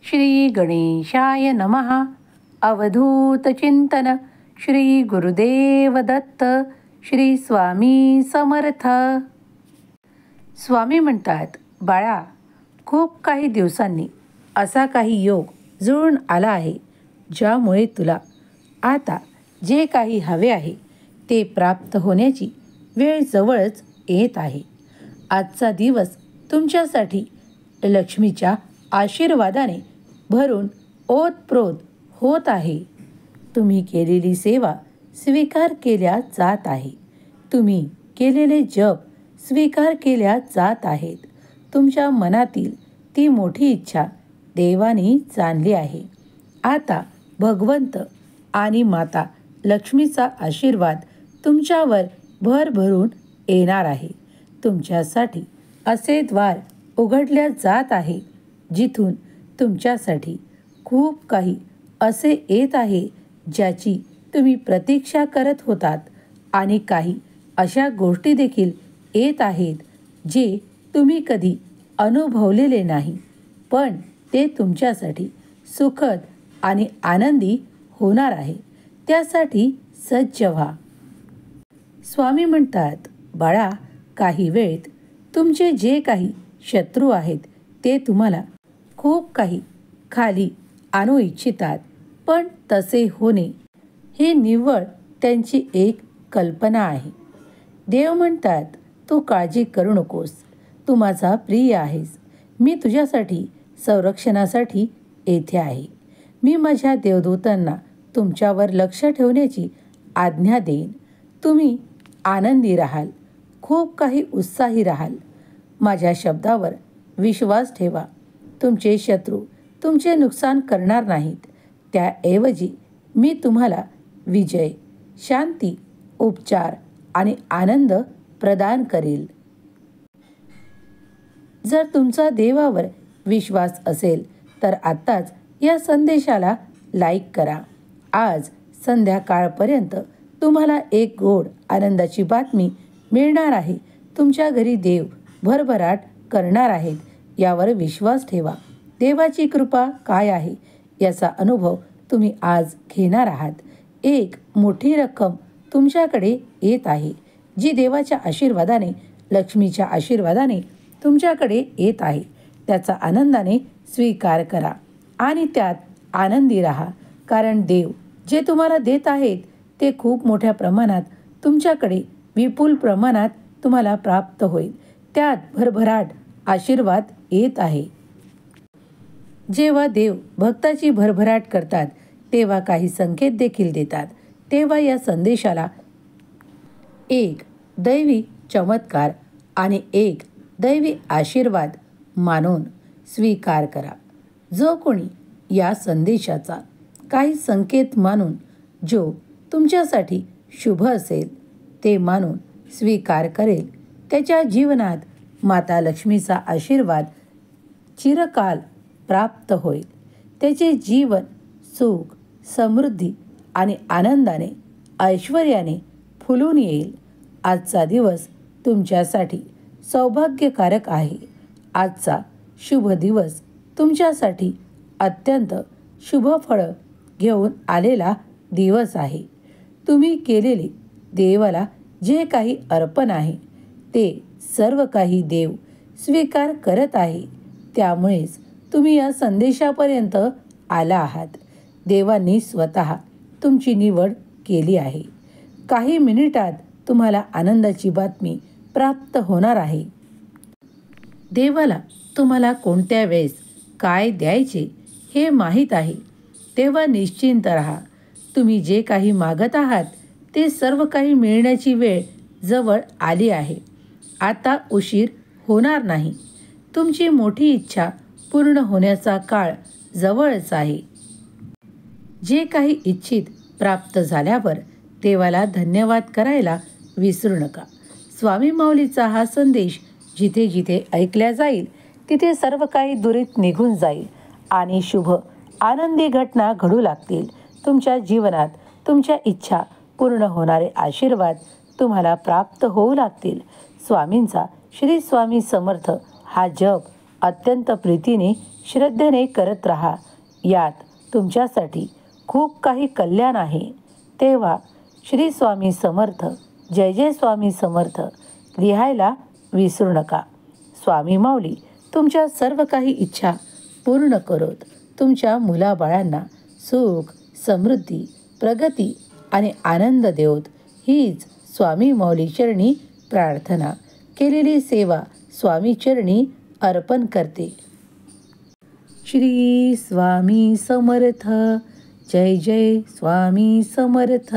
श्री गणेशाय नमः. अवधूत चिंतन. श्री गुरुदेव दत्त. श्री स्वामी समर्थ. स्वामी म्हणतात, बाळा, खूप काही दिवसांनी असा काही योग जुळून आला आहे, ज्यामुळे तुला आता जे काही हवे आहे ते प्राप्त होण्याची वेळ जवळच येत आहे. आजचा दिवस तुमच्यासाठी लक्ष्मीच्या आशीर्वादाने भरून ओतप्रोत होत आहे. तुम्ही केलेली सेवा स्वीकार केल्या जात आहे. तुम्ही केलेले जप स्वीकार केल्या जात आहेत. तुमच्या मनातील ती मोठी इच्छा देवाने जाणली आहे. आता भगवंत आणि माता लक्ष्मीचा आशीर्वाद तुमच्यावर भरभरून येणार आहे. तुमच्यासाठी असे द्वार उघडल्या जात आहे, जिथून तुमच्यासाठी खूप काही असे येत आहे ज्याची तुम्ही प्रतीक्षा करत होतात, आणि काही अशा गोष्टी देखील येत आहेत जे तुम्ही कधी अनुभवलेले नाही, पण ते तुमच्यासाठी सुखद आणि आनंदी होणार आहे. त्यासाठी सज्ज व्हा. स्वामी म्हणतात, बाळा, काही वेळेत तुमचे जे काही शत्रू आहेत ते तुम्हाला खूप काही खाली आणू इच्छितात, पण तसे होणे हे निव्वळ त्यांची एक कल्पना आहे. देव म्हणतात, तू काळजी करू नकोस. तू माझा प्रिय आहेस. मी तुझ्यासाठी संरक्षणासाठी येथे आहे. मी माझ्या देवदूतांना तुमच्यावर लक्ष ठेवण्याची आज्ञा देईन. तुम्ही आनंदी राहाल, खूप काही उत्साही राहाल. माझ्या शब्दावर विश्वास ठेवा. तुमचे शत्रू तुमचे नुकसान करणार नाहीत. त्याऐवजी मी तुम्हाला विजय, शांती, उपचार आणि आनंद प्रदान करेल. जर तुमचा देवावर विश्वास असेल तर आत्ताच या संदेशाला लाईक करा. आज संध्याकाळपर्यंत तुम्हाला एक गोड आनंदाची बातमी मिळणार आहे. तुमच्या घरी देव भरभराट करणार आहेत, यावर विश्वास ठेवा. देवाची कृपा काय आहे याचा अनुभव तुम्ही आज घेणार आहात. एक मोठी रक्कम तुमच्याकडे येत आहे, जी देवाच्या आशीर्वादाने, लक्ष्मीच्या आशीर्वादाने तुमच्याकडे येत आहे. त्याचा आनंदाने स्वीकार करा आणि त्यात आनंदी राहा, कारण देव जे तुम्हाला देत आहेत ते खूप मोठ्या प्रमाणात तुमच्याकडे विपुल प्रमाणात तुम्हाला प्राप्त होईल. त्यात भरभराट आशीर्वाद येत आहे. जेव्हा देव भक्ताची भरभराट करतात तेव्हा काही संकेत देखील देतात. तेव्हा या संदेशाला एक दैवी चमत्कार आणि एक दैवी आशीर्वाद मानून स्वीकार करा. जो कोणी या संदेशाचा काही संकेत मानून जो तुमच्यासाठी शुभ असेल ते मानून स्वीकार करेल, त्याच्या जीवनात माता लक्ष्मीचा आशीर्वाद चिरकाल प्राप्त होईल. त्याचे जीवन सुख, समृद्धी आणि आनंदाने, ऐश्वर्याने फुलून येईल. आजचा दिवस तुमच्यासाठी सौभाग्यकारक आहे. आजचा शुभ दिवस तुमच्यासाठी अत्यंत शुभ फळं घेऊन आलेला दिवस आहे. तुम्ही केलेले देवाला जे काही अर्पण आहे ते सर्व काही देव स्वीकार करत आहे. त्यामुळेच तुम्ही या संदेशापर्यंत आला आहात. देवांनी स्वतः तुमची निवड केली आहे. काही मिनिटात तुम्हाला आनंदाची बातमी प्राप्त होणार आहे. देवाला तुम्हाला कोणत्या वेळेस काय द्यायचे हे माहीत आहे. तेव्हा निश्चिंत राहा. तुम्ही जे काही मागत आहात ते सर्व काही मिळण्याची वेळ जवळ आली आहे. आता उशीर होणार नाही. तुमची मोठी इच्छा पूर्ण होण्याचा काळ जवळच आहे. जे काही इच्छित प्राप्त झाल्यावर देवाला धन्यवाद करायला विसरू नका. स्वामी माऊलीचा हा संदेश जिथे जिथे ऐकल्या जाईल तिथे सर्व काही दुरीत निघून जाईल आणि शुभ आनंदी घटना घडू लागतील. तुमच्या जीवनात तुमच्या इच्छा पूर्ण होणारे आशीर्वाद तुम्हाला प्राप्त होऊ लागतील. स्वामींचा श्री स्वामी समर्थ हा जप अत्यंत प्रीतीने श्रद्धेने करत राहा. यात तुमच्यासाठी खूप काही कल्याण आहे. तेव्हा श्री स्वामी समर्थ, जय जय स्वामी समर्थ लिहायला विसरू नका. स्वामी माऊली तुमच्या सर्व काही इच्छा पूर्ण करोत. तुमच्या मुलाबाळांना सुख, समृद्धी, प्रगती आणि आनंद देवोत. हीच स्वामी माऊली चरणी प्रार्थना. केलेली सेवा स्वामी चरणी अर्पण करते. श्री स्वामी समर्थ, जय जय स्वामी समर्थ.